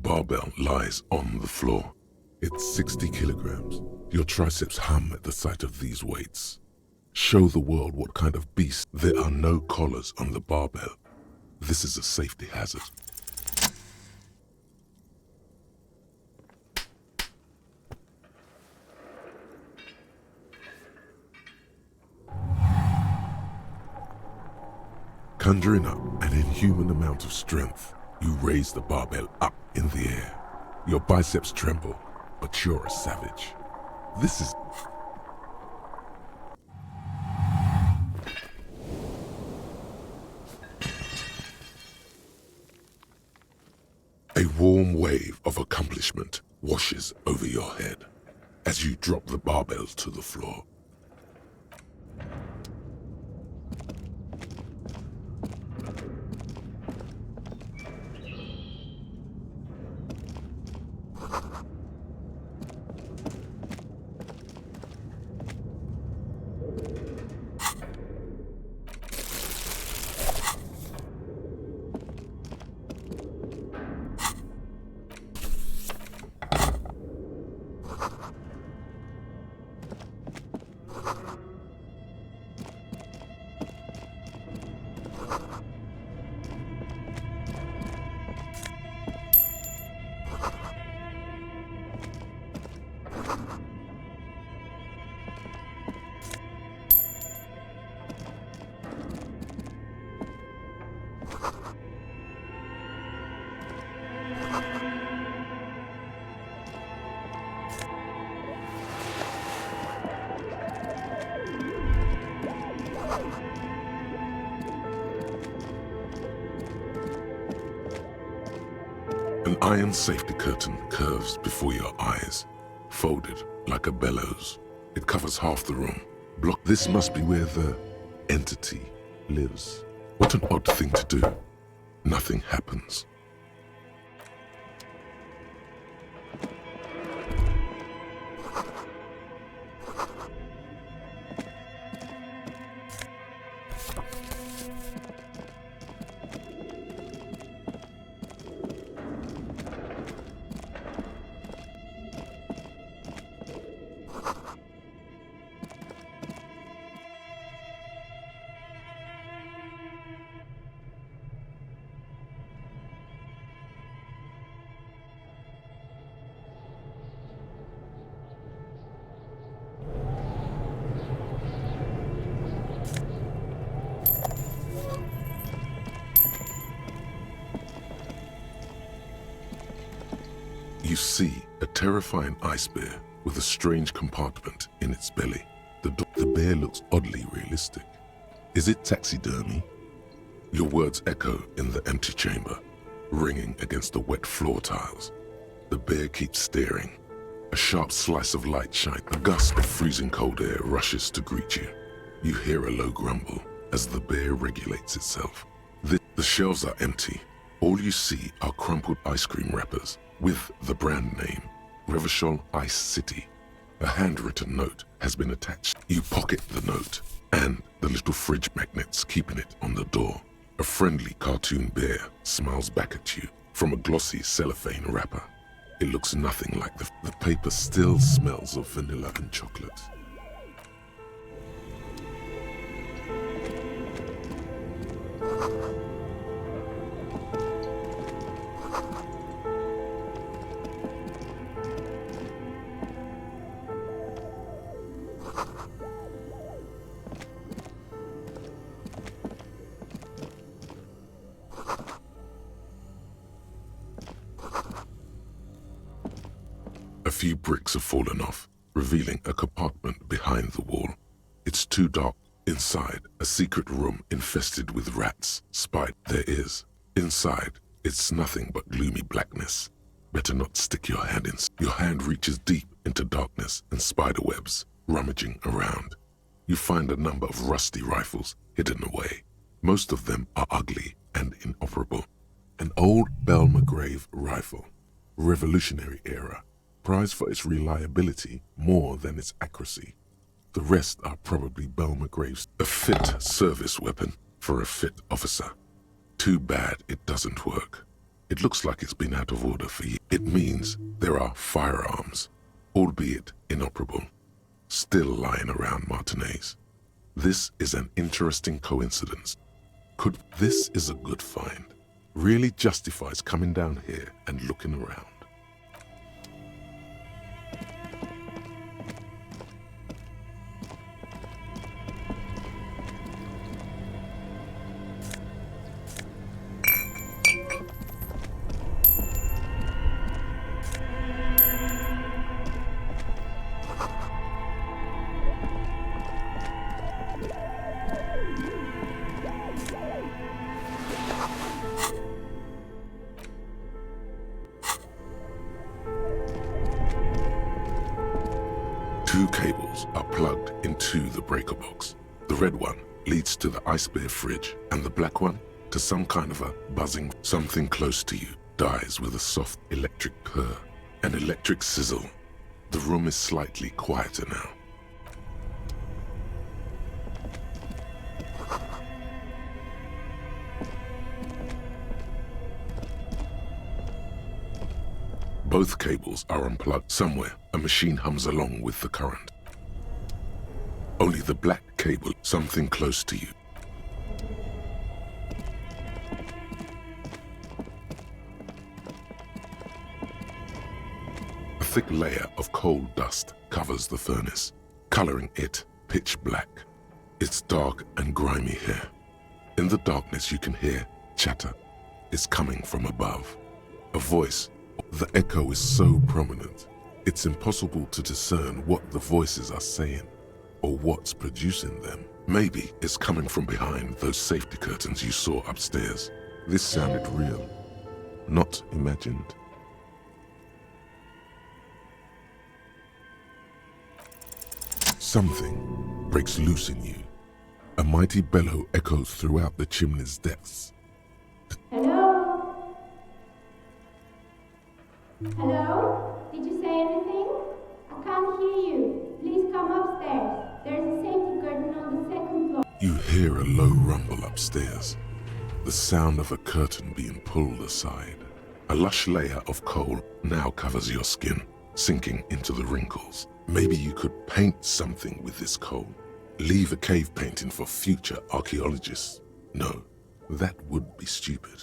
barbell lies on the floor. It's 60 kilograms. Your triceps hum at the sight of these weights. Show the world what kind of beast. There are no collars on the barbell. This is a safety hazard. Conjuring up an inhuman amount of strength, you raise the barbell up in the air. Your biceps tremble, but you're a savage. This is... A warm wave of accomplishment washes over your head as you drop the barbell to the floor. An iron safety curtain curves before your eyes, folded like a bellows. It covers half the room. This must be where the entity lives. What an odd thing to do. Nothing happens. You see a terrifying ice bear with a strange compartment in its belly. The bear looks oddly realistic. Is it taxidermy? Your words echo in the empty chamber, ringing against the wet floor tiles. The bear keeps staring. A sharp slice of light shines. A gust of freezing cold air rushes to greet you. You hear a low grumble as the bear regulates itself. The shelves are empty. All you see are crumpled ice cream wrappers with the brand name, Revachol Ice City. A handwritten note has been attached. You pocket the note and the little fridge magnets keeping it on the door. A friendly cartoon bear smiles back at you from a glossy cellophane wrapper. It looks nothing like the paper still smells of vanilla and chocolate. A few bricks have fallen off, revealing a compartment behind the wall. It's too dark. Inside, a secret room infested with rats. There is. Inside, it's nothing but gloomy blackness. Better not stick your hand in. Your hand reaches deep into darkness and spider webs, rummaging around. You find a number of rusty rifles hidden away. Most of them are ugly and inoperable. An old Belmagrave rifle, Revolutionary era, prized for its reliability more than its accuracy. The rest are probably Belmagrave's, a fit service weapon for a fit officer. Too bad it doesn't work. It looks like it's been out of order for years. It means there are firearms, albeit inoperable, still lying around Martinez. This is an interesting coincidence. This is a good find. Really justifies coming down here and looking around. Two cables are plugged into the breaker box. The red one leads to the ice bear fridge, and the black one to some kind of a buzzing. Something close to you dies with a soft electric purr, an electric sizzle. The room is slightly quieter now. Both cables are unplugged. Somewhere, a machine hums along with the current. Only the black cable, something close to you. A thick layer of coal dust covers the furnace, coloring it pitch black. It's dark and grimy here. In the darkness you can hear chatter. It's coming from above. A voice. The echo is so prominent, it's impossible to discern what the voices are saying or what's producing them. Maybe it's coming from behind those safety curtains you saw upstairs. This sounded real, not imagined. Something breaks loose in you. A mighty bellow echoes throughout the chimney's depths. Hello? Hello? Did you say anything? I can't hear you. Please come upstairs. There's a safety curtain on the second floor. You hear a low rumble upstairs, the sound of a curtain being pulled aside. A lush layer of coal now covers your skin, sinking into the wrinkles. Maybe you could paint something with this coal. Leave a cave painting for future archaeologists. No, that would be stupid.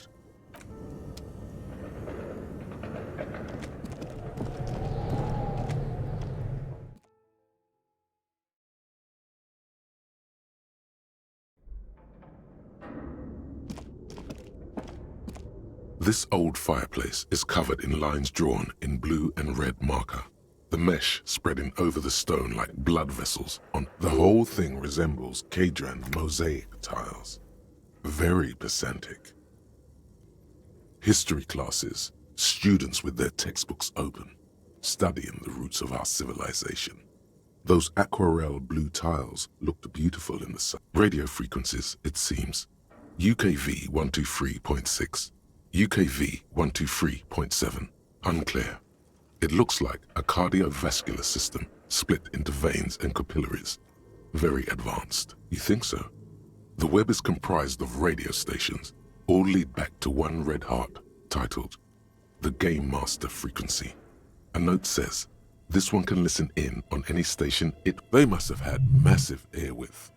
This old fireplace is covered in lines drawn in blue and red marker, the mesh spreading over the stone like blood vessels. The whole thing resembles Kadran mosaic tiles. Very pedantic. History classes, students with their textbooks open, studying the roots of our civilization. Those aquarelle blue tiles looked beautiful in the sun. Radio frequencies, it seems. UKV 123.6. UKV 123.7, unclear. It looks like a cardiovascular system split into veins and capillaries. Very advanced. You think so? The web is comprised of radio stations, all lead back to one red heart, titled The Game Master Frequency. A note says, this one can listen in on any station. They must have had massive airwidth.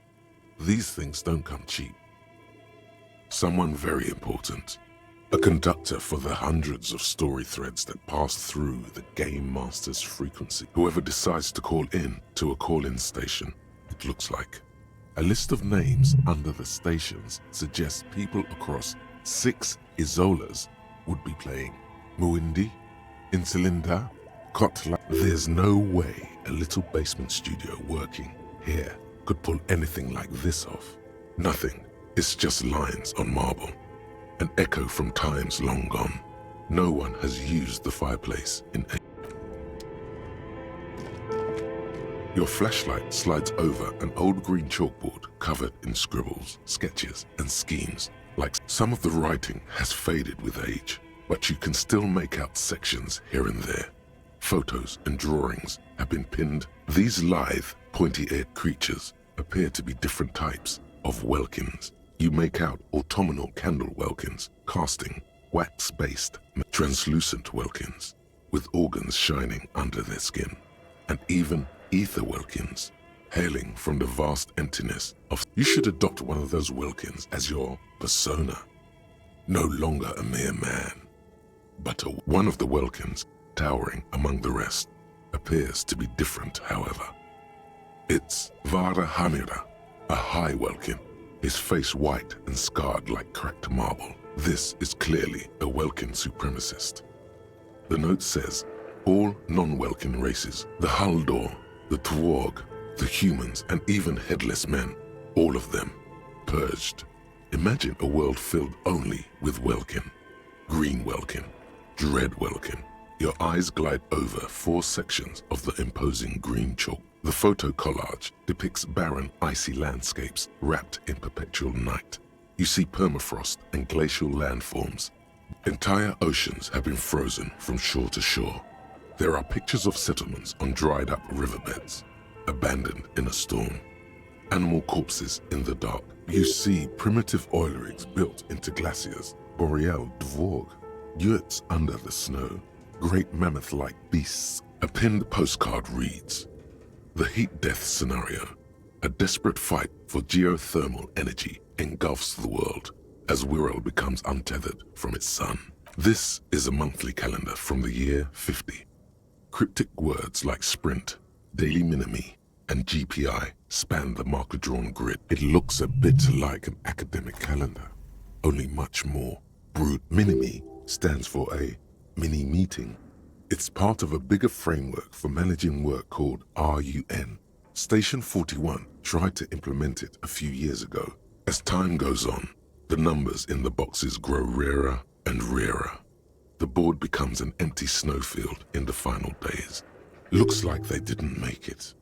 These things don't come cheap. Someone very important. A conductor for the hundreds of story threads that pass through the Game Master's frequency. Whoever decides to call in to a call-in station, it looks like. A list of names under the stations suggests people across 6 Isolas would be playing. Muindi, Insulinda, Kotla. There's no way a little basement studio working here could pull anything like this off. Nothing. It's just lines on marble. An echo from times long gone. No one has used the fireplace in Your flashlight slides over an old green chalkboard covered in scribbles, sketches, and schemes. Like some of the writing has faded with age, but you can still make out sections here and there. Photos and drawings have been pinned. These lithe, pointy-eared creatures appear to be different types of welkins. You make out autumnal candle welkins, casting wax-based, translucent Welkins, with organs shining under their skin, and even ether Welkins, hailing from the vast emptiness of... You should adopt one of those Welkins as your persona. No longer a mere man, but one of the Welkins, towering among the rest, appears to be different, however. It's Vara Hamira, a high Welkin, his face white and scarred like cracked marble. This is clearly a Welkin supremacist. The note says, all non-Welkin races, the Haldor, the Twarg, the humans, and even headless men, all of them, purged. Imagine a world filled only with Welkin. Green Welkin, Dread Welkin. Your eyes glide over 4 sections of the imposing green chalk. The photo collage depicts barren, icy landscapes wrapped in perpetual night. You see permafrost and glacial landforms. Entire oceans have been frozen from shore to shore. There are pictures of settlements on dried up riverbeds, abandoned in a storm. Animal corpses in the dark. You see primitive oil rigs built into glaciers, boreal dvorg, yurts under the snow, great mammoth-like beasts. A pinned postcard reads, the heat death scenario, a desperate fight for geothermal energy engulfs the world as Wirral becomes untethered from its sun. This is a monthly calendar from the year 50. Cryptic words like sprint, daily minimi, and GPI span the marker-drawn grid. It looks a bit like an academic calendar, only much more brute. Minimi stands for a mini meeting. It's part of a bigger framework for managing work called RUN. Station 41 tried to implement it a few years ago. As time goes on, the numbers in the boxes grow rarer and rarer. The board becomes an empty snowfield in the final days. Looks like they didn't make it.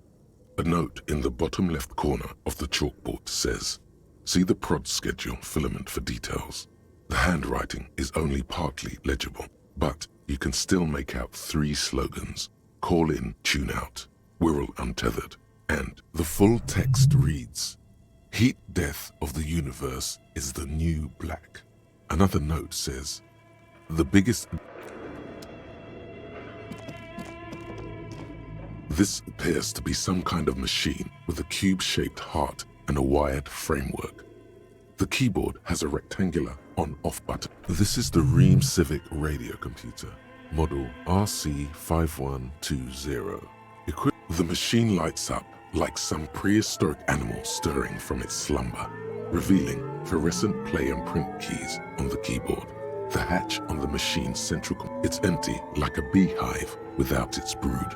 A note in the bottom left corner of the chalkboard says, see the prod schedule filament for details. The handwriting is only partly legible, but you can still make out 3 slogans: call in, tune out, Wirral untethered, and the full text reads, heat death of the universe is the new black. Another note says, the biggest... This appears to be some kind of machine with a cube-shaped heart and a wired framework. The keyboard has a rectangular on-off button. This is the Ream Civic radio computer, model RC5120. The machine lights up like some prehistoric animal stirring from its slumber, revealing fluorescent play and print keys on the keyboard. The hatch on the machine's central... It's empty like a beehive without its brood.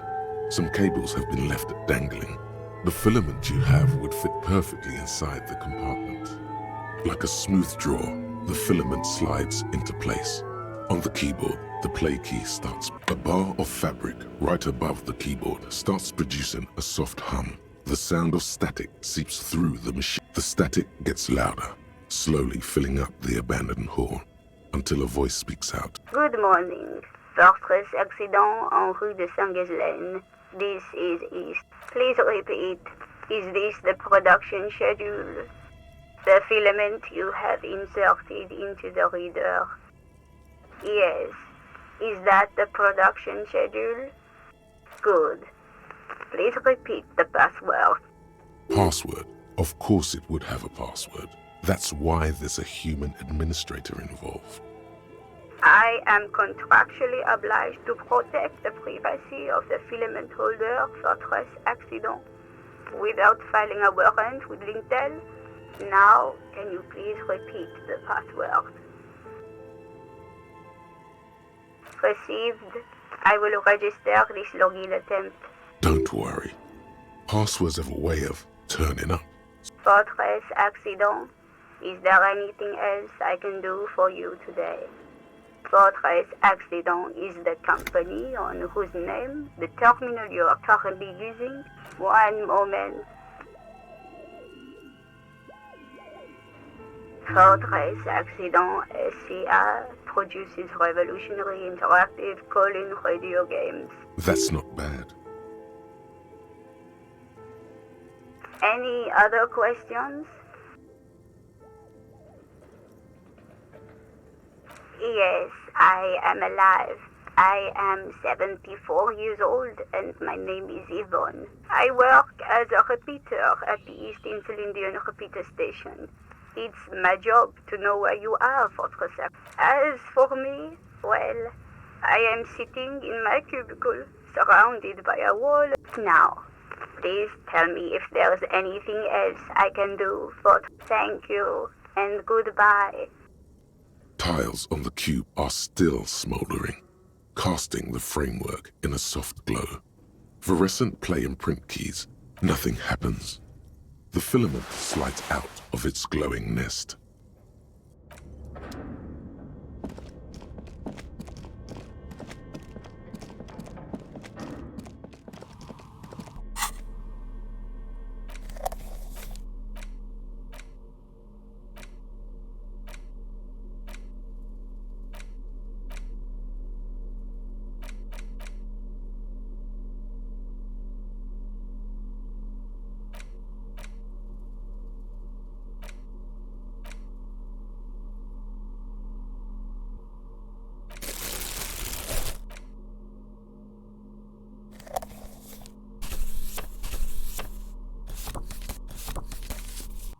Some cables have been left dangling. The filament you have would fit perfectly inside the compartment. Like a smooth draw, the filament slides into place. On the keyboard, the play key starts. A bar of fabric right above the keyboard starts producing a soft hum. The sound of static seeps through the machine. The static gets louder, slowly filling up the abandoned hall, until a voice speaks out. Good morning. Fortress accident en rue de Saint-Ghislaine. This is East. Please repeat. Is this the production schedule? The filament you have inserted into the reader? Yes. Is that the production schedule? Good. Please repeat the password. Password? Of course it would have a password. That's why there's a human administrator involved. I am contractually obliged to protect the privacy of the filament holder Fortress accident without filing a warrant with Lintel. Now, can you please repeat the password? Received. I will register this login attempt. Don't worry. Passwords have a way of turning up. Fortress accident. Is there anything else I can do for you today? Fortress Accident is the company on whose name the terminal you are currently using. One moment. Fortress Accident SCA produces revolutionary interactive call-in radio games. That's not bad. Any other questions? Yes, I am alive. I am 74 years old and my name is Yvonne. I work as a repeater at the East Insulindian repeater station. It's my job to know where you are, Fortress. As for me, well, I am sitting in my cubicle, surrounded by a wall. Now, please tell me if there's anything else I can do, but thank you and goodbye. Tiles on the cube are still smoldering, casting the framework in a soft glow. Fluorescent play and print keys. Nothing happens. The filament slides out of its glowing nest.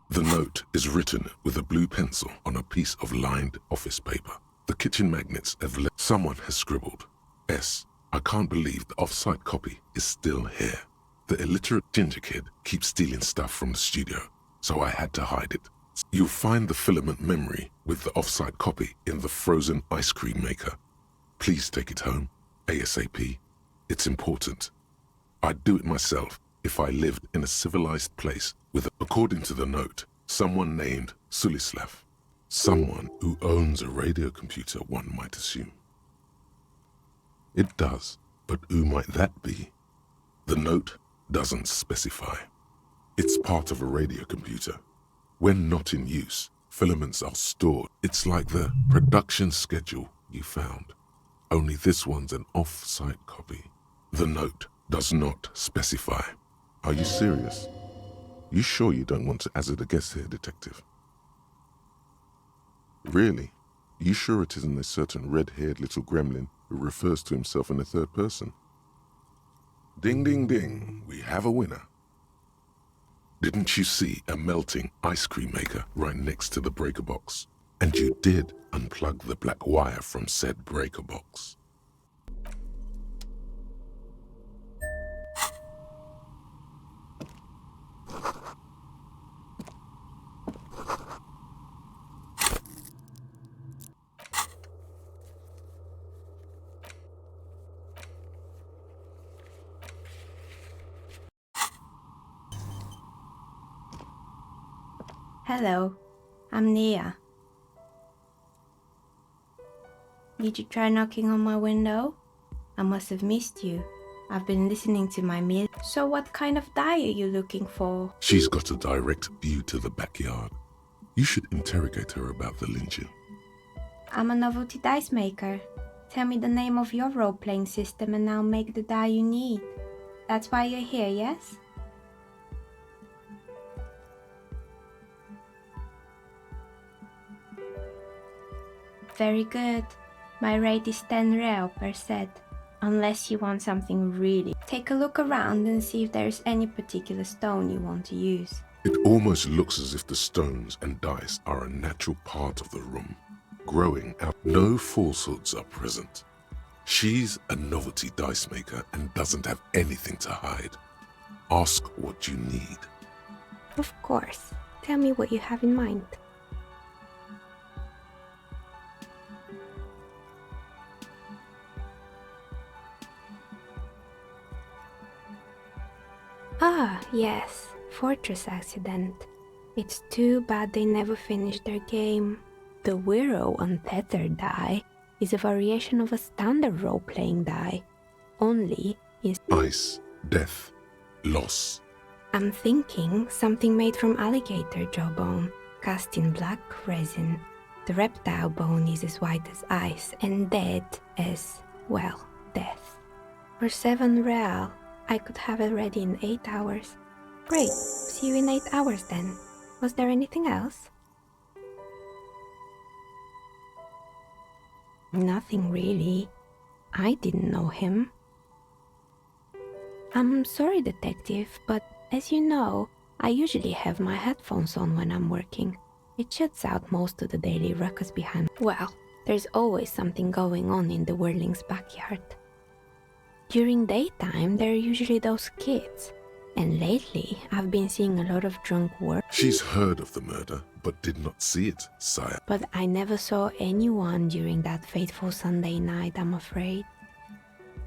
The note is written with a blue pencil on a piece of lined office paper. The kitchen magnets have left. Someone has scribbled, S. I can't believe the off-site copy is still here. The illiterate ginger kid keeps stealing stuff from the studio, so I had to hide it. You'll find the filament memory with the off-site copy in the frozen ice cream maker. Please take it home, ASAP. It's important. I'd do it myself if I lived in a civilized place with, according to the note, someone named Sulislav. Someone who owns a radio computer, one might assume. It does, but who might that be? The note doesn't specify. It's part of a radio computer. When not in use, filaments are stored. It's like the production schedule you found. Only this one's an off-site copy. The note does not specify. Are you serious? You sure you don't want to hazard a guess here, detective? Really? You sure it isn't a certain red-haired little gremlin who refers to himself in the third person? Ding, ding, ding. We have a winner. Didn't you see a melting ice cream maker right next to the breaker box? And you did unplug the black wire from said breaker box. Hello, I'm Nia. Did you try knocking on my window? I must have missed you. I've been listening to my meal. So what kind of die are you looking for? She's got a direct view to the backyard. You should interrogate her about the lynching. I'm a novelty dice maker. Tell me the name of your role-playing system and I'll make the die you need. That's why you're here, yes? Very good. My rate is 10 real per set. Unless you want something really. Take a look around and see if there's any particular stone you want to use. It almost looks as if the stones and dice are a natural part of the room. Growing out, no falsehoods are present. She's a novelty dice maker and doesn't have anything to hide. Ask what you need. Of course. Tell me what you have in mind. Ah, yes, Fortress Accident. It's too bad they never finished their game. The Wiro Untethered die is a variation of a standard role-playing die, only in Ice, death, loss. I'm thinking something made from alligator jawbone, cast in black resin. The reptile bone is as white as ice and dead as, well, death. For 7 real, I could have it ready in 8 hours. Great, see you in 8 hours then. Was there anything else? Nothing really. I didn't know him. I'm sorry, detective, but as you know, I usually have my headphones on when I'm working. It shuts out most of the daily ruckus behind. Well, there's always something going on in the Whirling's backyard. During daytime, there are usually those kids. And lately, I've been seeing a lot of drunk work. She's heard of the murder, but did not see it, sire. But I never saw anyone during that fateful Sunday night, I'm afraid.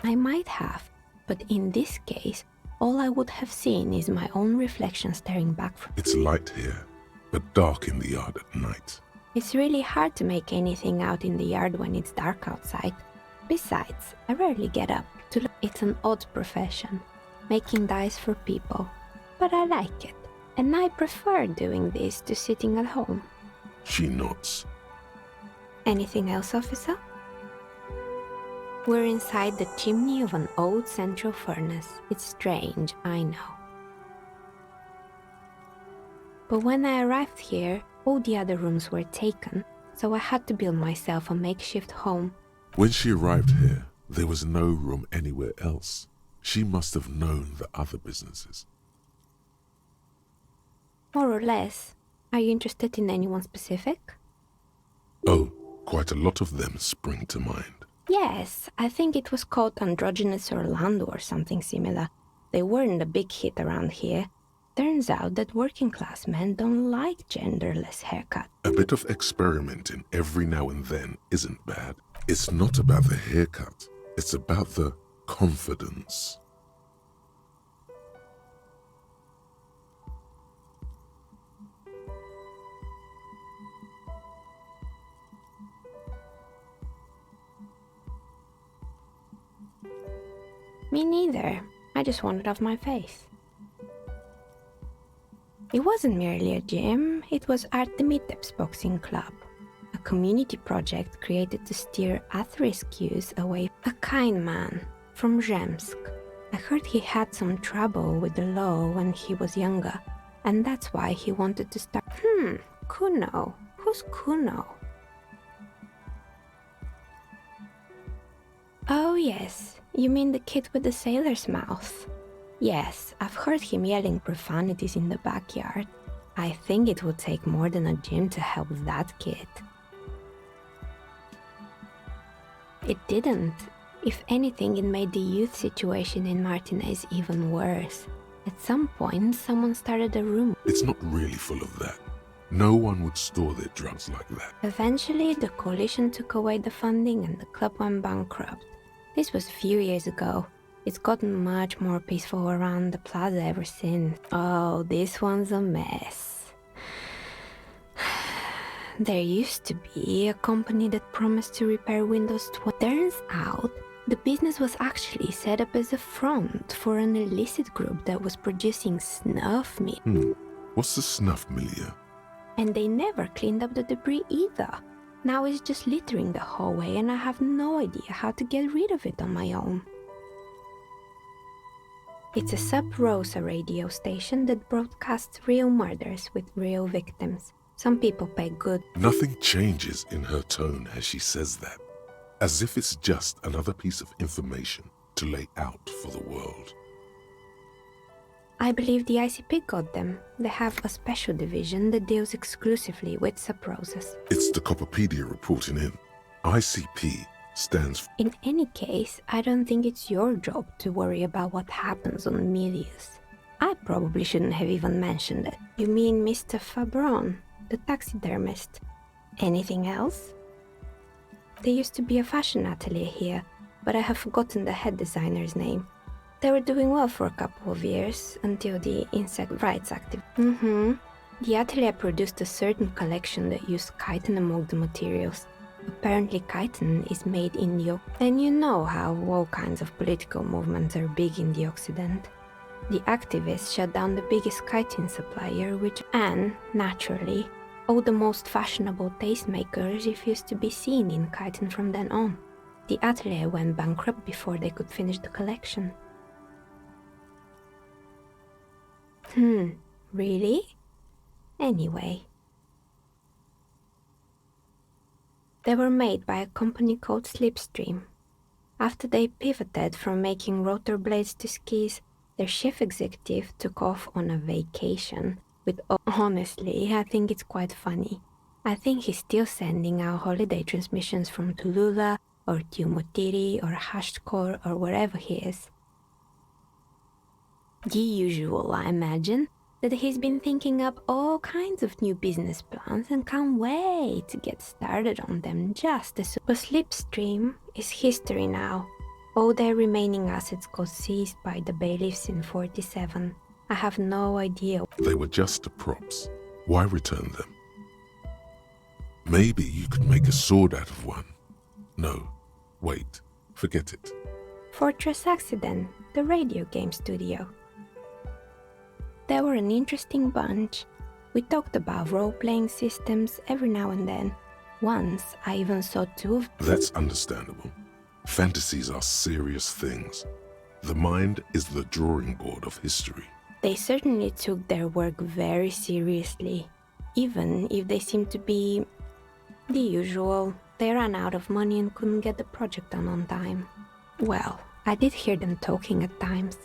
I might have, but in this case, all I would have seen is my own reflection staring back from... It's light here, but dark in the yard at night. It's really hard to make anything out in the yard when it's dark outside. Besides, I rarely get up to look. It's an odd profession, making dice for people. But I like it, and I prefer doing this to sitting at home. She nods. Anything else, officer? We're inside the chimney of an old central furnace. It's strange, I know. But when I arrived here, all the other rooms were taken, so I had to build myself a makeshift home. When she arrived here, there was no room anywhere else. She must have known the other businesses. More or less. Are you interested in anyone specific? Oh, quite a lot of them spring to mind. Yes, I think it was called Androgynous Orlando or something similar. They weren't a big hit around here. Turns out that working class men don't like genderless haircut. A bit of experimenting every now and then isn't bad. It's not about the haircut. It's about the confidence. Me neither. I just wanted off my face. It wasn't merely a gym, it was Artemitep's boxing club, a community project created to steer at-risk youth away. A kind man from Zemsk. I heard he had some trouble with the law when he was younger, and that's why he wanted to start. Kuno. Who's Kuno? Oh yes, you mean the kid with the sailor's mouth? Yes, I've heard him yelling profanities in the backyard. I think it would take more than a gym to help that kid. It didn't. If anything, it made the youth situation in Martinez even worse. At some point, someone started a rumor. It's not really full of that. No one would store their drugs like that. Eventually, the coalition took away the funding and the club went bankrupt. This was a few years ago. It's gotten much more peaceful around the plaza ever since. Oh, this one's a mess. There used to be a company that promised to repair windows. Turns out, the business was actually set up as a front for an illicit group that was producing snuff meat. What's the snuff milieu? And they never cleaned up the debris either. Now it's just littering the hallway and I have no idea how to get rid of it on my own. It's a Sub Rosa radio station that broadcasts real murders with real victims. Some people pay good. Nothing changes in her tone as she says that, as if it's just another piece of information to lay out for the world. I believe the ICP got them. They have a special division that deals exclusively with Sub Rosas. It's the Copperpedia reporting in. ICP stands for... In any case, I don't think it's your job to worry about what happens on Milius. I probably shouldn't have even mentioned it. You mean Mr. Fabron, the taxidermist. Anything else? There used to be a fashion atelier here, but I have forgotten the head designer's name. They were doing well for a couple of years, until the insect rights activist. The atelier produced a certain collection that used chitin among the materials. Apparently chitin is made in the... And you know how all kinds of political movements are big in the Occident. The activists shut down the biggest chitin supplier, and, naturally, all the most fashionable tastemakers refused to be seen in chitin from then on. The atelier went bankrupt before they could finish the collection. Really? Anyway. They were made by a company called Slipstream. After they pivoted from making rotor blades to skis, their chief executive took off on a vacation. Honestly, I think it's quite funny. I think he's still sending out holiday transmissions from Tulula or Tiumotiri or Hashtkor or wherever he is. The usual, I imagine, that he's been thinking up all kinds of new business plans and can't wait to get started on them just as soon. But Slipstream is history now. All their remaining assets got seized by the bailiffs in 47. I have no idea. They were just props. Why return them? Maybe you could make a sword out of one. No, wait, forget it. Fortress Accident, the radio game studio. They were an interesting bunch. We talked about role-playing systems every now and then. Once, I even saw two of them. That's understandable. Fantasies are serious things. The mind is the drawing board of history. They certainly took their work very seriously, even if they seemed to be the usual. They ran out of money and couldn't get the project done on time. Well, I did hear them talking at times.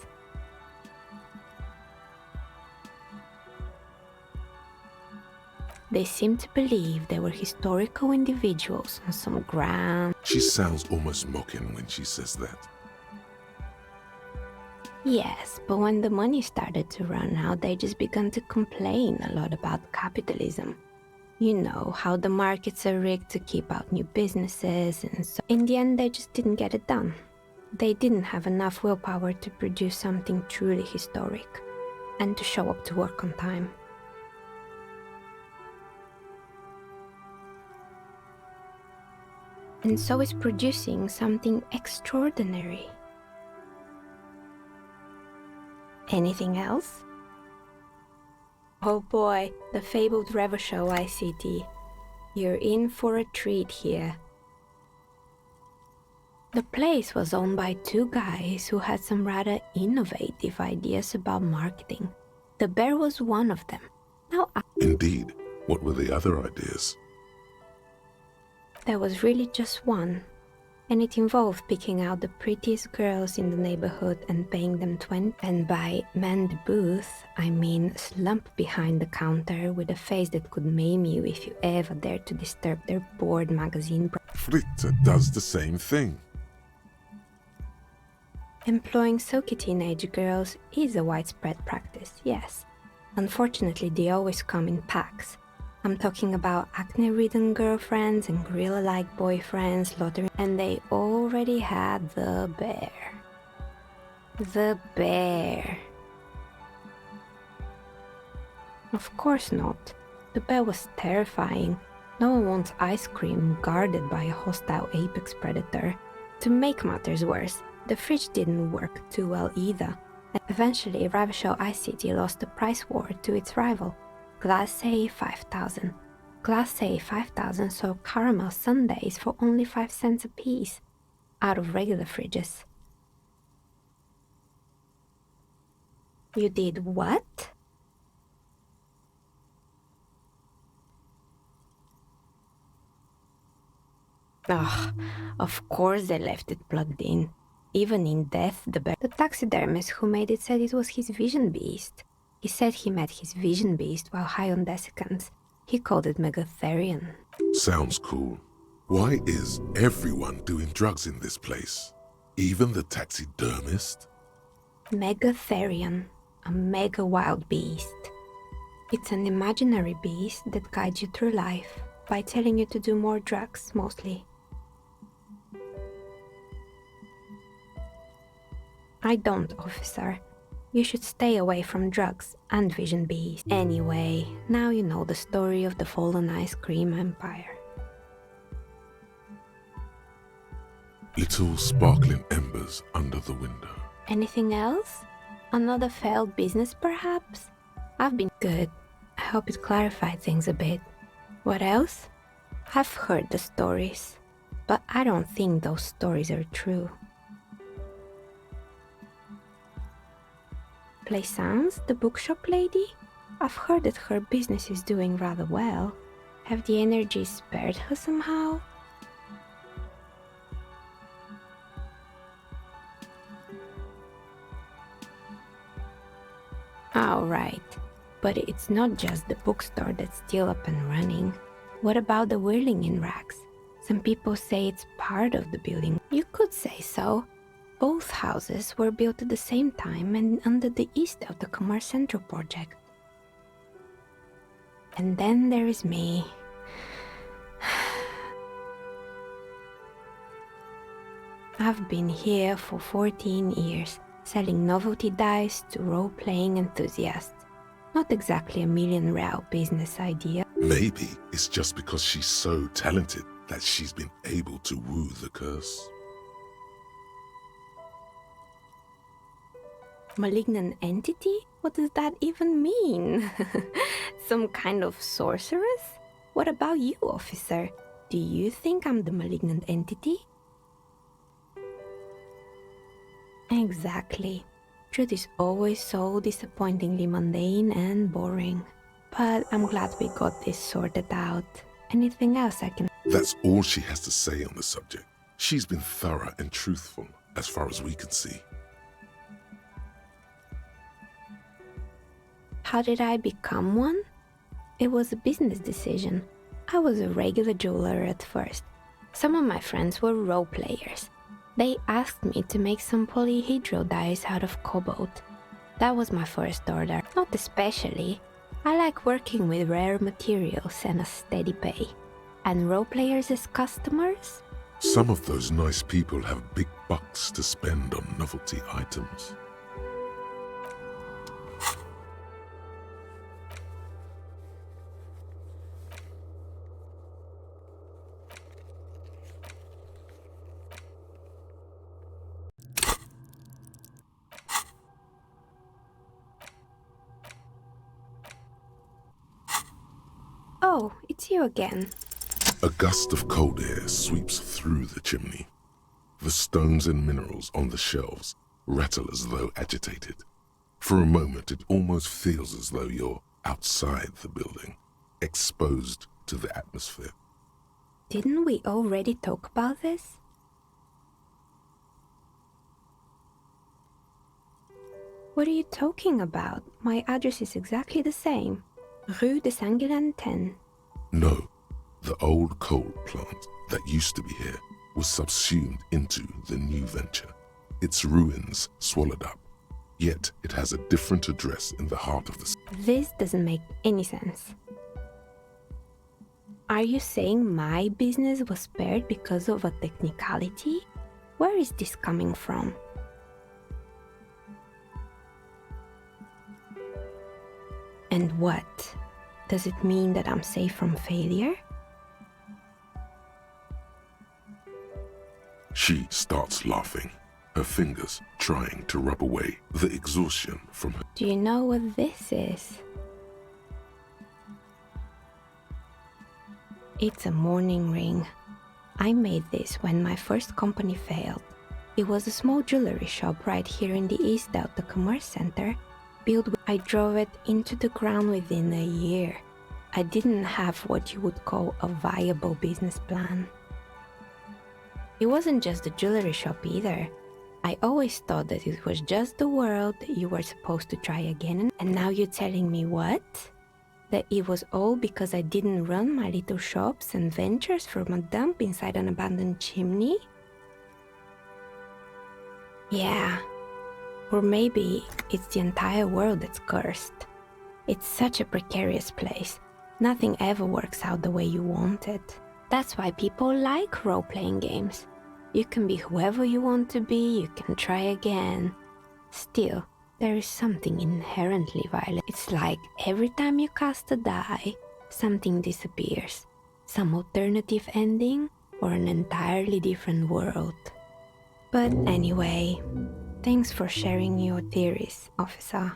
They seemed to believe they were historical individuals on some grand... She sounds almost mocking when she says that. Yes, but when the money started to run out, they just began to complain a lot about capitalism. You know, how the markets are rigged to keep out new businesses, and so in the end they just didn't get it done. They didn't have enough willpower to produce something truly historic, and to show up to work on time. And so is producing something extraordinary. Anything else? Oh boy, the fabled Revo Show ICT. You're in for a treat here. The place was owned by two guys who had some rather innovative ideas about marketing. The bear was one of them. Indeed. What were the other ideas? There was really just one, and it involved picking out the prettiest girls in the neighborhood and paying them 20. And by man the booth, I mean slump behind the counter with a face that could maim you if you ever dared to disturb their bored magazine. Fritta does the same thing. Employing silky teenage girls is a widespread practice, yes. Unfortunately, they always come in packs. I'm talking about acne-ridden girlfriends and gorilla-like boyfriends loitering, and they already had the bear. The bear. Of course not. The bear was terrifying. No one wants ice cream guarded by a hostile apex predator. To make matters worse, the fridge didn't work too well either. And eventually, Ravishell ICT lost the price war to its rival, Glace 5000. Glace 5000 sold caramel sundaes for only 5 cents a piece, out of regular fridges. You did what? Ugh, of course they left it plugged in. Even in death, the taxidermist who made it said it was his vision beast. He said he met his vision beast while high on desiccants. He called it Megatherion. Sounds cool. Why is everyone doing drugs in this place? Even the taxidermist? Megatherion, a mega wild beast. It's an imaginary beast that guides you through life by telling you to do more drugs, mostly. I don't, officer. You should stay away from drugs and vision beasts. Anyway, now you know the story of the fallen ice cream empire. Little sparkling embers under the window. Anything else? Another failed business, perhaps? I've been good. I hope it clarified things a bit. What else? I've heard the stories, but I don't think those stories are true. Plaisance, the bookshop lady? I've heard that her business is doing rather well. Have the energies spared her somehow? All right. But it's not just the bookstore that's still up and running. What about the whirling in rags? Some people say it's part of the building. You could say so. Both houses were built at the same time and under the East of the Commerce Central project. And then there is me. I've been here for 14 years, selling novelty dice to role-playing enthusiasts. Not exactly a million-real business idea. Maybe it's just because she's so talented that she's been able to woo the curse. Malignant entity? What does that even mean? Some kind of sorceress? What about you, officer? Do you think I'm the malignant entity? Exactly. Truth is always so disappointingly mundane and boring. But I'm glad we got this sorted out. Anything else I can... That's all she has to say on the subject. She's been thorough and truthful, as far as we can see. How did I become one? It was a business decision. I was a regular jeweler at first. Some of my friends were role players. They asked me to make some polyhedral dice out of cobalt. That was my first order. Not especially. I like working with rare materials and a steady pay. And role players as customers? Some of those nice people have big bucks to spend on novelty items. Oh, it's you again. A gust of cold air sweeps through the chimney. The stones and minerals on the shelves rattle as though agitated. For a moment, it almost feels as though you're outside the building, exposed to the atmosphere. Didn't we already talk about this? What are you talking about? My address is exactly the same. Rue de Saint-Guilain 10. No, the old coal plant that used to be here was subsumed into the new venture. Its ruins swallowed up. Yet it has a different address in the heart of the city. This doesn't make any sense. Are you saying my business was spared because of a technicality? Where is this coming from? And what? Does it mean that I'm safe from failure? She starts laughing, her fingers trying to rub away the exhaustion from her. Do you know what this is? It's a mourning ring. I made this when my first company failed. It was a small jewelry shop right here in the East out the Commerce Center. I drove it into the ground within a year. I didn't have what you would call a viable business plan. It wasn't just the jewelry shop either. I always thought that it was just the world that you were supposed to try again, and now you're telling me what? That it was all because I didn't run my little shops and ventures from a dump inside an abandoned chimney? Yeah. Or maybe it's the entire world that's cursed. It's such a precarious place. Nothing ever works out the way you want it. That's why people like role-playing games. You can be whoever you want to be, you can try again. Still, there is something inherently violent. It's like every time you cast a die, something disappears. Some alternative ending or an entirely different world. But anyway, thanks for sharing your theories, officer.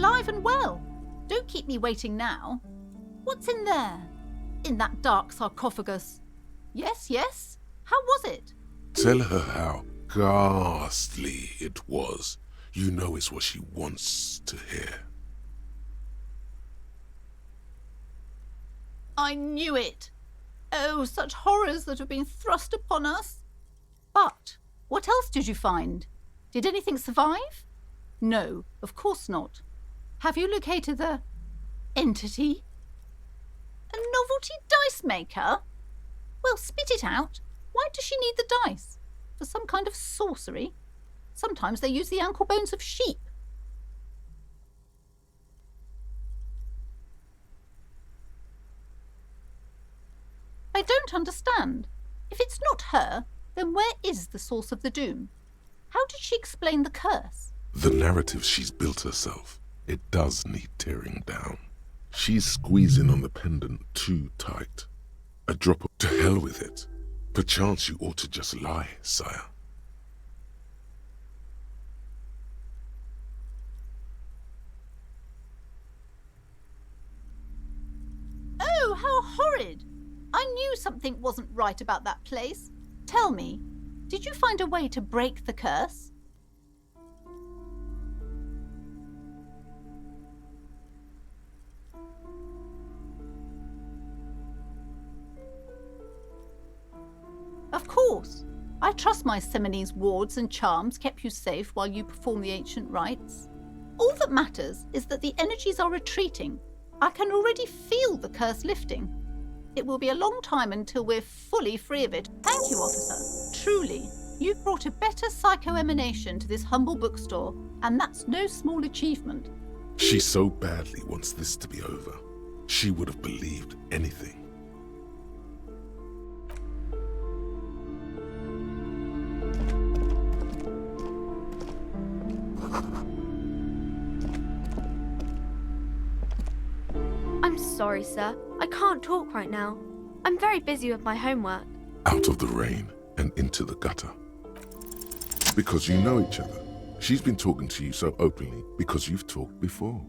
alive and well. Don't keep me waiting now. What's in there? In that dark sarcophagus? Yes, yes. How was it? Tell her how ghastly it was. You know it's what she wants to hear. I knew it. Oh, such horrors that have been thrust upon us. But what else did you find? Did anything survive? No, of course not. Have you located the entity? A novelty dice maker? Well, spit it out. Why does she need the dice? For some kind of sorcery? Sometimes they use the ankle bones of sheep. I don't understand. If it's not her, then where is the source of the doom? How did she explain the curse? The narrative she's built herself, it does need tearing down. She's squeezing on the pendant too tight. A drop of... To hell with it. Perchance you ought to just lie, sire. Oh, how horrid! I knew something wasn't right about that place. Tell me, did you find a way to break the curse? Of course. I trust my Seminole's wards and charms kept you safe while you perform the ancient rites. All that matters is that the energies are retreating. I can already feel the curse lifting. It will be a long time until we're fully free of it. Thank you, officer. Truly, you've brought a better psycho-emanation to this humble bookstore, and that's no small achievement. She so badly wants this to be over. She would have believed anything. I'm sorry, sir. I can't talk right now. I'm very busy with my homework. Out of the rain and into the gutter. Because you know each other. She's been talking to you so openly because you've talked before.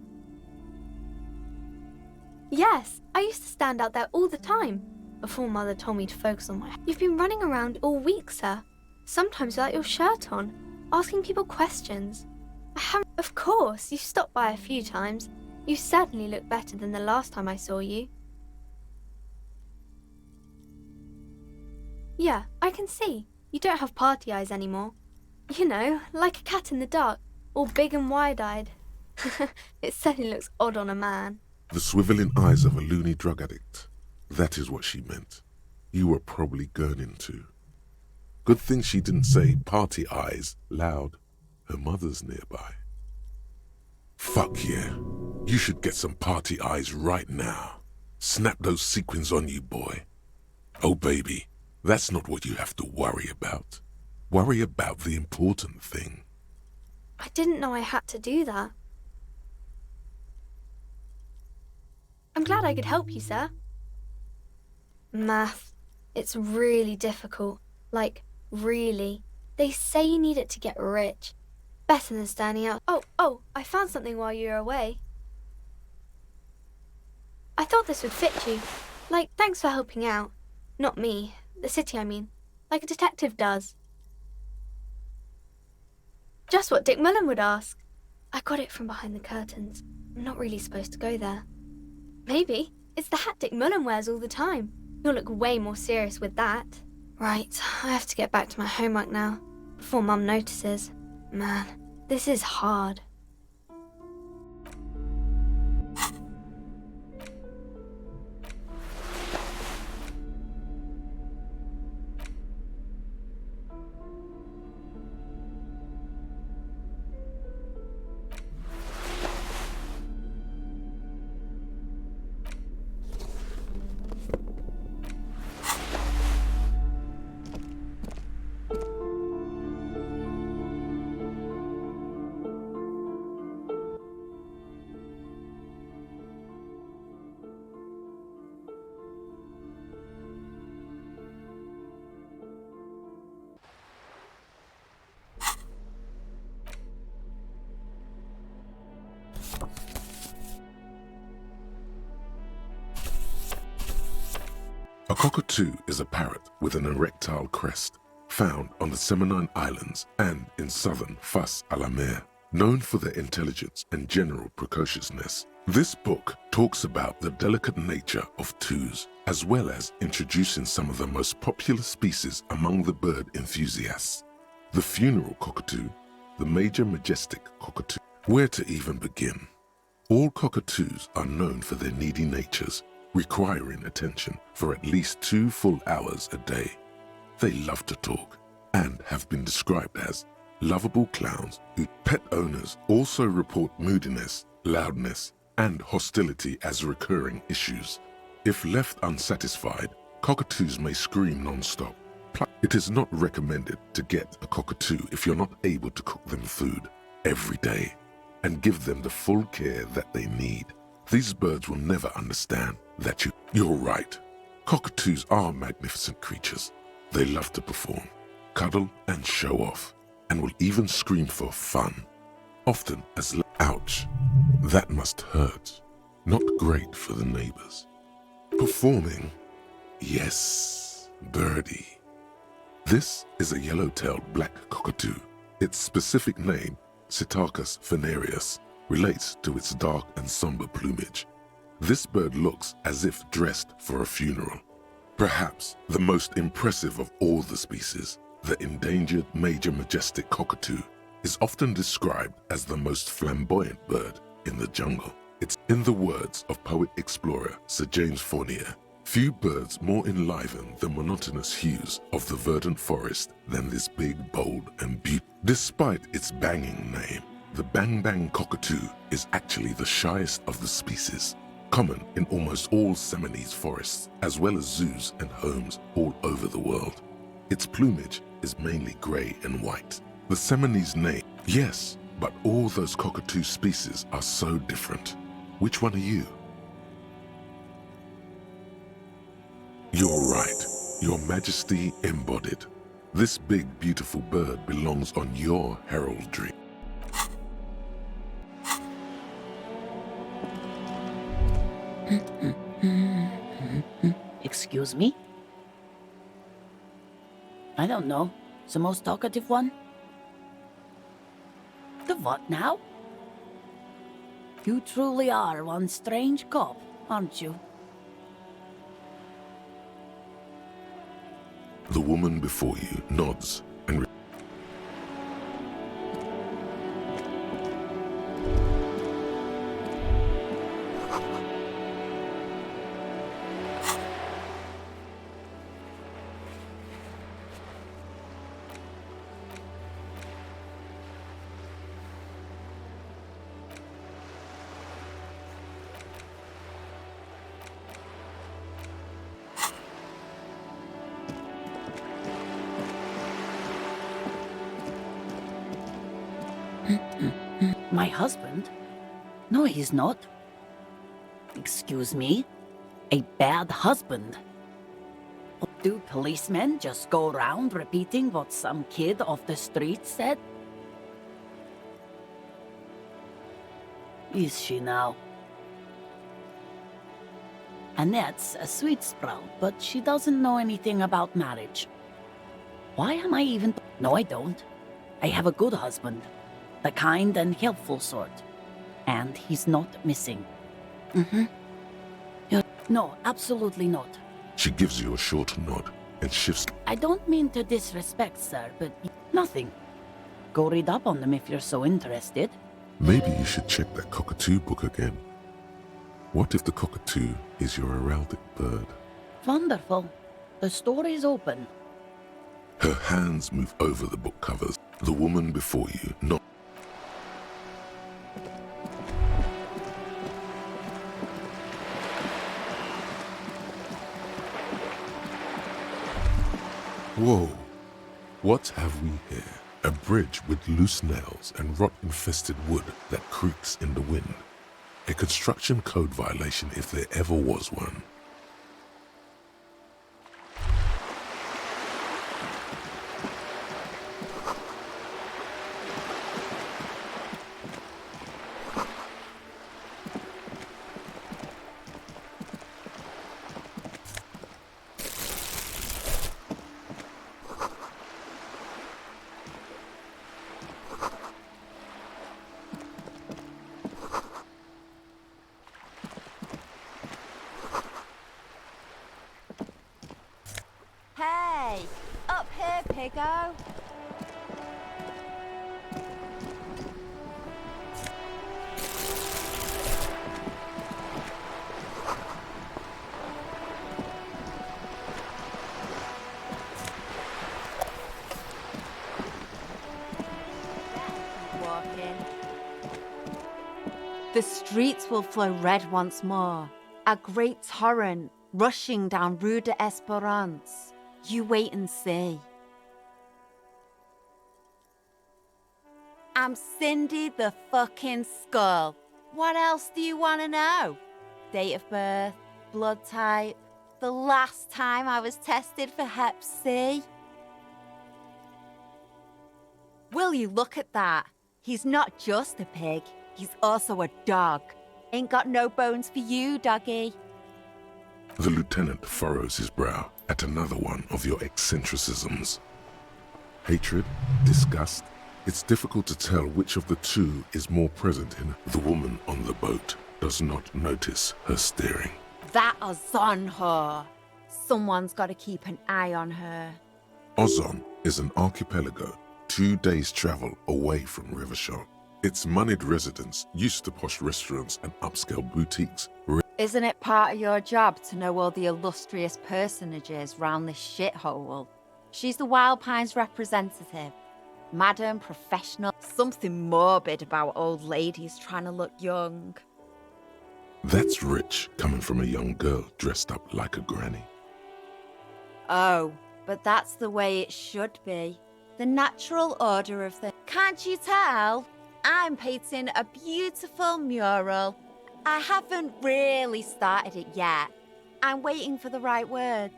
Yes, I used to stand out there all the time before Mother told me to focus on my... You've been running around all week, sir. Sometimes without your shirt on, asking people questions. I haven't... Of course, you've stopped by a few times. You certainly look better than the last time I saw you. Yeah, I can see. You don't have party eyes anymore. You know, like a cat in the dark, all big and wide-eyed. It certainly looks odd on a man. The swiveling eyes of a loony drug addict. That is what she meant. You were probably gurning too. Good thing she didn't say party eyes loud. Her mother's nearby. Fuck yeah. You should get some party eyes right now. Snap those sequins on you, boy. Oh, baby, that's not what you have to worry about. Worry about the important thing. I didn't know I had to do that. I'm glad I could help you, sir. Math. It's really difficult. Like, really. They say you need it to get rich. Better than standing out. Oh, I found something while you were away. I thought this would fit you. Like, thanks for helping out. Not me. The city, I mean. Like a detective does. Just what Dick Mullen would ask. I got it from behind the curtains. I'm not really supposed to go there. Maybe. It's the hat Dick Mullen wears all the time. You'll look way more serious with that. Right, I have to get back to my homework now. Before Mum notices. Man, this is hard. A cockatoo is a parrot with an erectile crest, found on the Seminine Islands and in southern Fas al-Amer, known for their intelligence and general precociousness. This book talks about the delicate nature of toos, as well as introducing some of the most popular species among the bird enthusiasts. The funeral cockatoo, the major majestic cockatoo. Where to even begin? All cockatoos are known for their needy natures, requiring attention for at least 2 full hours a day. They love to talk and have been described as lovable clowns who pet owners also report moodiness, loudness, and hostility as recurring issues. If left unsatisfied, cockatoos may scream non-stop. It is not recommended to get a cockatoo if you're not able to cook them food every day and give them the full care that they need. These birds will never understand that you're right. Cockatoos are magnificent creatures. They love to perform, cuddle and show off, and will even scream for fun, often as ouch, that must hurt. Not great for the neighbors. Performing, yes, birdie. This is a yellow-tailed black cockatoo. Its specific name, Psittacus venereus, relates to its dark and somber plumage. This bird looks as if dressed for a funeral. Perhaps the most impressive of all the species, the endangered major majestic cockatoo, is often described as the most flamboyant bird in the jungle. It's in the words of poet-explorer Sir James Fournier, few birds more enliven the monotonous hues of the verdant forest than this big, bold, and beautiful. Despite its banging name, the bang-bang cockatoo is actually the shyest of the species, common in almost all Seminoles forests, as well as zoos and homes all over the world. Its plumage is mainly gray and white. The Seminoles name, yes, but all those cockatoo species are so different. Which one are you? You're right, Your Majesty embodied. This big, beautiful bird belongs on your heraldry. Excuse me? I don't know. The most talkative one? The what now? You truly are one strange cop, aren't you? The woman before you nods and My husband? No, he's not. Excuse me? A bad husband? Do policemen just go around repeating what some kid off the street said? Is she now? Annette's a sweet sprout, but she doesn't know anything about marriage. Why am I even... No, I don't. I have a good husband. The kind and helpful sort. And he's not missing. No, absolutely not. she gives you a short nod and shifts. I don't mean to disrespect, sir, but nothing. Go read up on them if you're so interested. Maybe you should check that cockatoo book again. What if the cockatoo is your heraldic bird? Wonderful. The story's open. Her hands move over the book covers. The woman before you nods. Whoa, what have we here? A bridge with loose nails and rot-infested wood that creaks in the wind. A construction code violation if there ever was one. Piggo. The streets will flow red once more, a great torrent rushing down Rue de Esperance. You wait and see. I'm Cindy the fucking Skull. What else do you want to know? Date of birth, blood type, the last time I was tested for Hep C. Will you look at that? He's not just a pig. He's also a dog. Ain't got no bones for you, doggy. The lieutenant furrows his brow at another one of your eccentricisms. Hatred, disgust, it's difficult to tell which of the two is more present in the woman on the boat does not notice her staring. That Ozon whore. Someone's got to keep an eye on her. Ozon is an archipelago 2 days' travel away from Rivershore. Its moneyed residents, used to posh restaurants and upscale boutiques, Isn't it part of your job to know all the illustrious personages round this shithole? She's the Wild Pines representative. Madam, professional, something morbid about old ladies trying to look young. That's rich coming from a young girl dressed up like a granny. Oh, but that's the way it should be. The natural order of the... Can't you tell? I'm painting a beautiful mural. I haven't really started it yet. I'm waiting for the right words.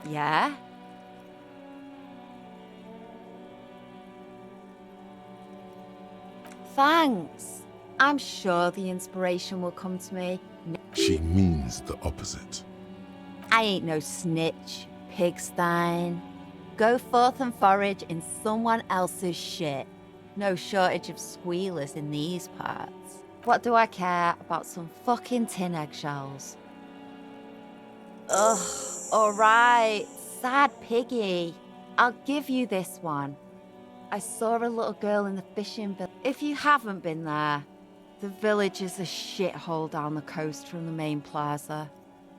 Yeah? Thanks. I'm sure the inspiration will come to me. She means the opposite. I ain't no snitch, pigstein. Go forth and forage in someone else's shit. No shortage of squealers in these parts. What do I care about some fucking tin eggshells? Ugh, alright, sad piggy. I'll give you this one. I saw a little girl in the fishing village. If you haven't been there, the village is a shithole down the coast from the main plaza.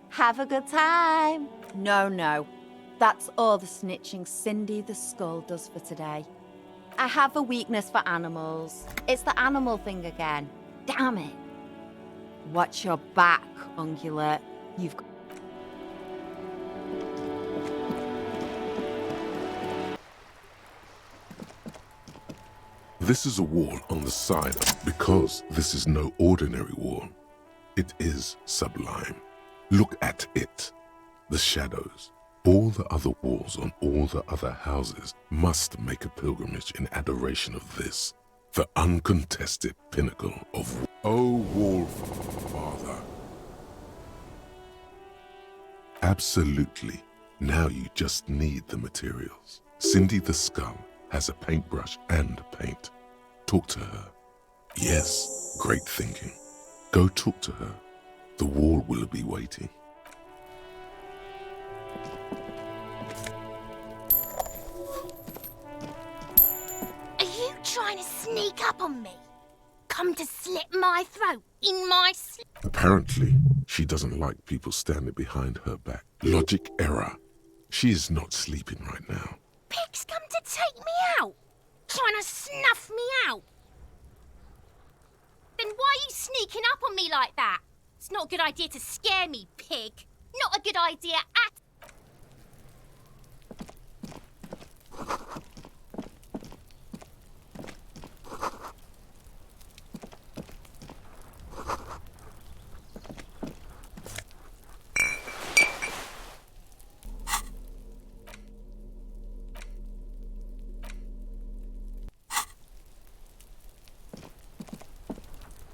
Have a good time. No. That's all the snitching Cindy the Skull does for today. I have a weakness for animals. It's the animal thing again. Damn it. Watch your back, ungulate. You've got... This is a wall on the side because this is no ordinary wall. It is sublime. Look at it. The shadows. All the other walls on all the other houses must make a pilgrimage in adoration of this, the uncontested pinnacle of... Oh, wall father. Absolutely. Now you just need the materials. Cindy the Skull has a paintbrush and paint. Talk to her. Yes, great thinking. Go talk to her. The wall will be waiting. Trying to sneak up on me? Come to slit my throat in my sleep? Apparently, she doesn't like people standing behind her back. Logic error. She is not sleeping right now. Pigs come to take me out, trying to snuff me out. Then why are you sneaking up on me like that? It's not a good idea to scare me, pig. Not a good idea at...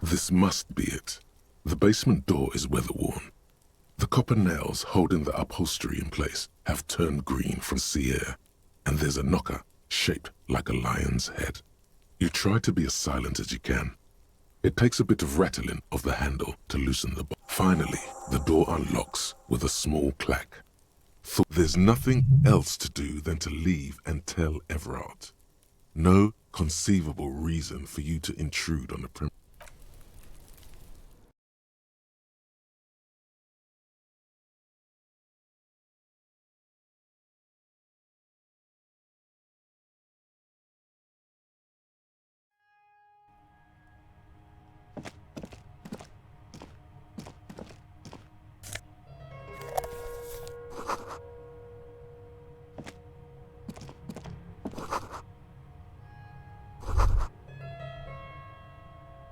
This must be it. The basement door is weather-worn. The copper nails holding the upholstery in place have turned green from sea air, and there's a knocker shaped like a lion's head. You try to be as silent as you can, It takes a bit of rattling of the handle to loosen the bolt. Finally, the door unlocks with a small clack. There's nothing else to do than to leave and tell Everard. No conceivable reason for you to intrude on the premises.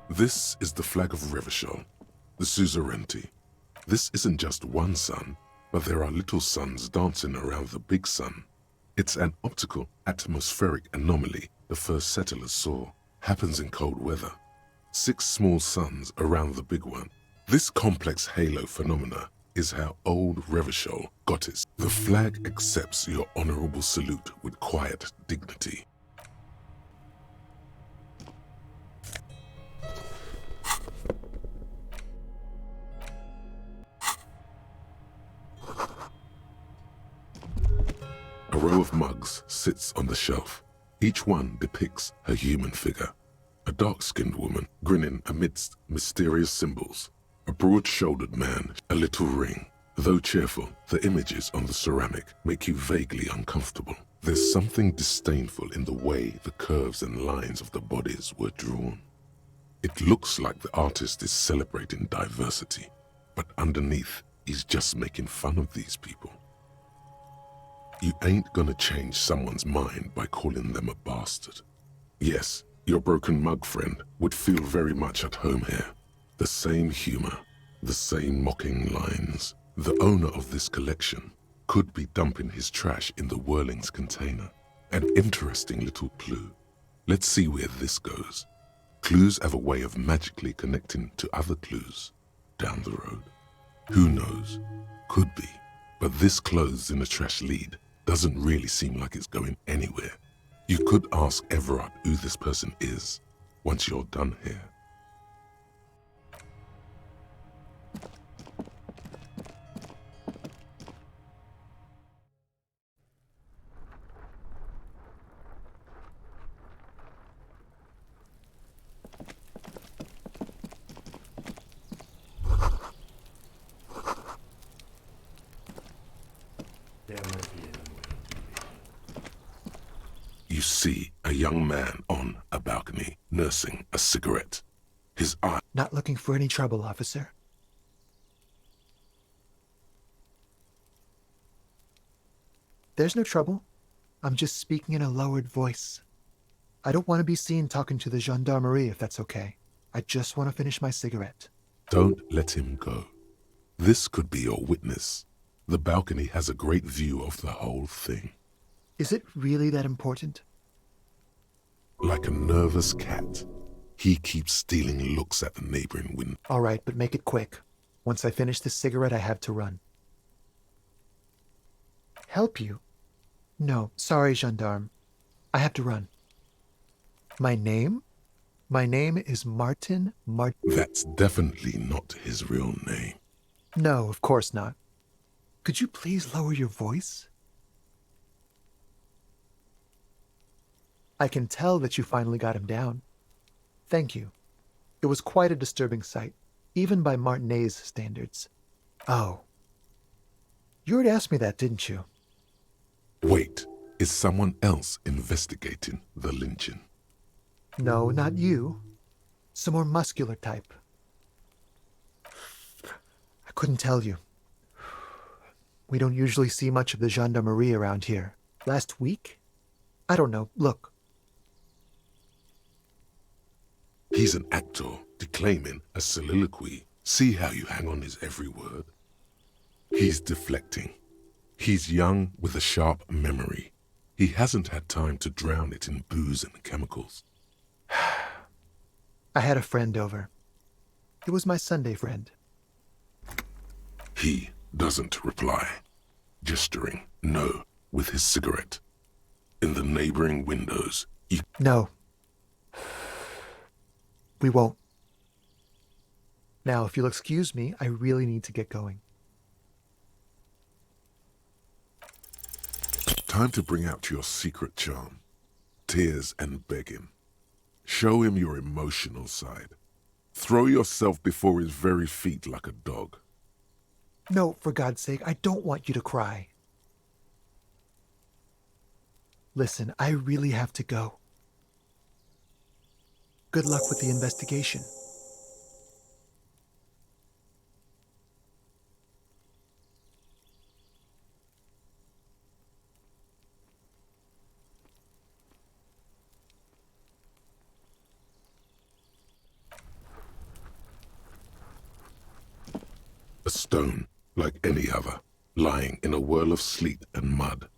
This is the flag of Revachol, the suzerainty. This isn't just one sun, but there are little suns dancing around the big sun. It's an optical atmospheric anomaly the first settlers saw. Happens in cold weather. 6 small suns around the big one. This complex halo phenomena is how old Revachol got its. The flag accepts your honorable salute with quiet dignity. A row of mugs sits on the shelf. Each one depicts a human figure. A dark-skinned woman grinning amidst mysterious symbols. A broad-shouldered man, a little ring. Though cheerful, the images on the ceramic make you vaguely uncomfortable. There's something disdainful in the way the curves and lines of the bodies were drawn. It looks like the artist is celebrating diversity, but underneath, he's just making fun of these people. You ain't gonna change someone's mind by calling them a bastard. Yes, your broken mug friend would feel very much at home here. The same humor, the same mocking lines. The owner of this collection could be dumping his trash in the Whirling's container. An interesting little clue. Let's see where this goes. Clues have a way of magically connecting to other clues down the road. Who knows? Could be. But this clothes in the trash lead doesn't really seem like it's going anywhere. You could ask Everard who this person is once you're done here. You see a young man on a balcony nursing a cigarette. His eye... Not looking for any trouble, officer. There's no trouble. I'm just speaking in a lowered voice. I don't want to be seen talking to the gendarmerie if that's okay. I just want to finish my cigarette. Don't let him go. This could be your witness. The balcony has a great view of the whole thing. Is it really that important? Like a nervous cat, he keeps stealing looks at the neighboring window. All right, but make it quick. Once I finish this cigarette, I have to run. Help you? No, sorry, gendarme. I have to run. My name? My name is Martin That's definitely not his real name. No, of course not. Could you please lower your voice? I can tell that you finally got him down. Thank you. It was quite a disturbing sight, even by Martinet's standards. Oh. You already asked me that, didn't you? Wait, is someone else investigating the lynching? No, not you. Some more muscular type. I couldn't tell you. We don't usually see much of the gendarmerie around here. Last week? I don't know. Look. He's an actor declaiming a soliloquy. See how you hang on his every word? He's deflecting. He's young with a sharp memory. He hasn't had time to drown it in booze and chemicals. I had a friend over. It was my Sunday friend. He doesn't reply, gesturing no with his cigarette. In the neighboring windows, No. We won't. Now, if you'll excuse me, I really need to get going. Time to bring out your secret charm. Tears and begging. Show him your emotional side. Throw yourself before his very feet like a dog. No, for God's sake, I don't want you to cry. Listen, I really have to go. Good luck with the investigation. A stone, like any other, lying in a whirl of sleet and mud.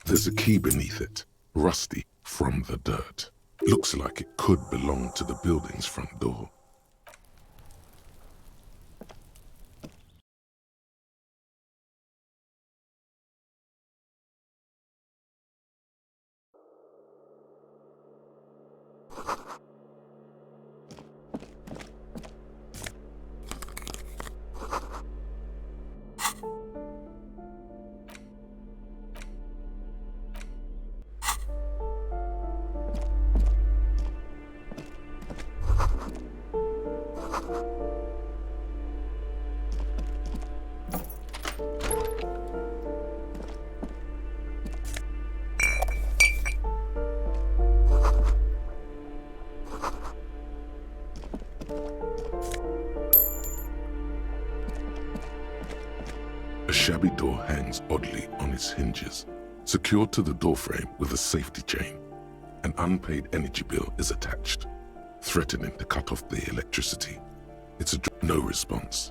There's a key beneath it, rusty from the dirt. Looks like it could belong to the building's front door. A shabby door hangs oddly on its hinges, secured to the doorframe with a safety chain. An unpaid energy bill is attached, threatening to cut off the electricity. No response.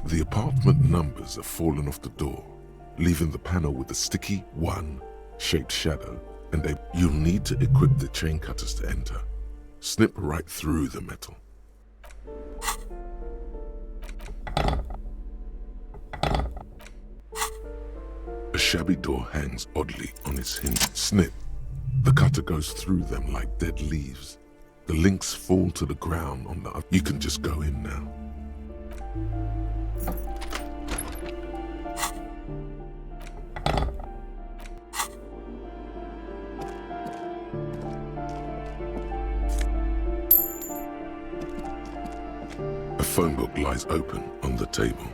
The apartment numbers have fallen off the door, leaving the panel with a sticky 1-shaped shadow, and you'll need to equip the chain cutters to enter. Snip right through the metal. A shabby door hangs oddly on its hinge. Snip. The cutter goes through them like dead leaves. The links fall to the ground on the other. You can just go in now. A phone book lies open on the table,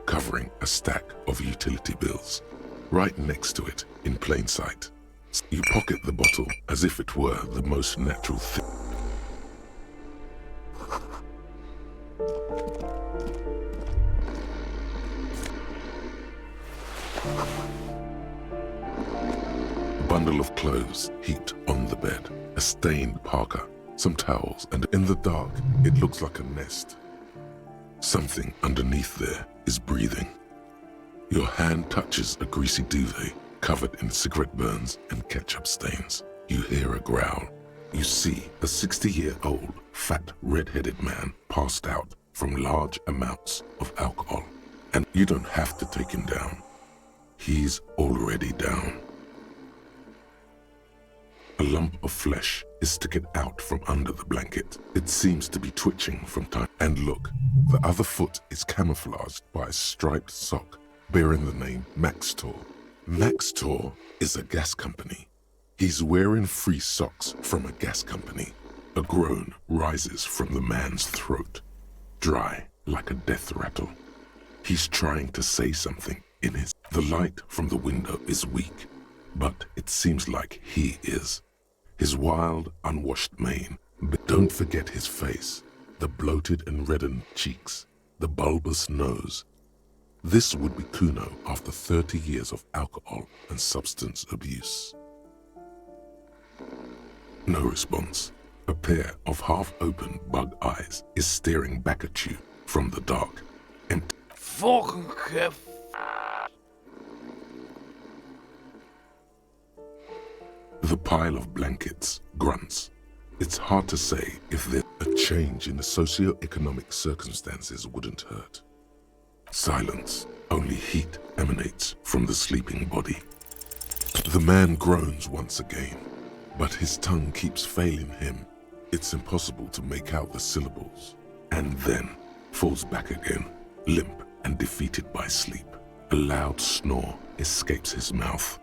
covering a stack of utility bills. Right next to it, in plain sight, you pocket the bottle as if it were the most natural thing. A bundle of clothes heaped on the bed, a stained parka, some towels, and in the dark, it looks like a nest. Something underneath there is breathing. Your hand touches a greasy duvet covered in cigarette burns and ketchup stains. You hear a growl. You see a 60-year-old, fat, red-headed man passed out from large amounts of alcohol. And you don't have to take him down. He's already down. A lump of flesh is sticking out from under the blanket. It seems to be twitching from time. And look, the other foot is camouflaged by a striped sock bearing the name Maxtor. Maxtor is a gas company. He's wearing free socks from a gas company. A groan rises from the man's throat, dry like a death rattle. He's trying to say something in his... The light from the window is weak, but it seems like he is. His wild, unwashed mane. But don't forget his face, the bloated and reddened cheeks, the bulbous nose. This would be Kuno after 30 years of alcohol and substance abuse. No response. A pair of half-open bug eyes is staring back at you from the dark. Empty. The pile of blankets grunts. It's hard to say if there's a change in the socio-economic circumstances wouldn't hurt. Silence. Only heat emanates from the sleeping body. The man groans once again, but his tongue keeps failing him. It's impossible to make out the syllables. And then, falls back again, limp and defeated by sleep. A loud snore escapes his mouth.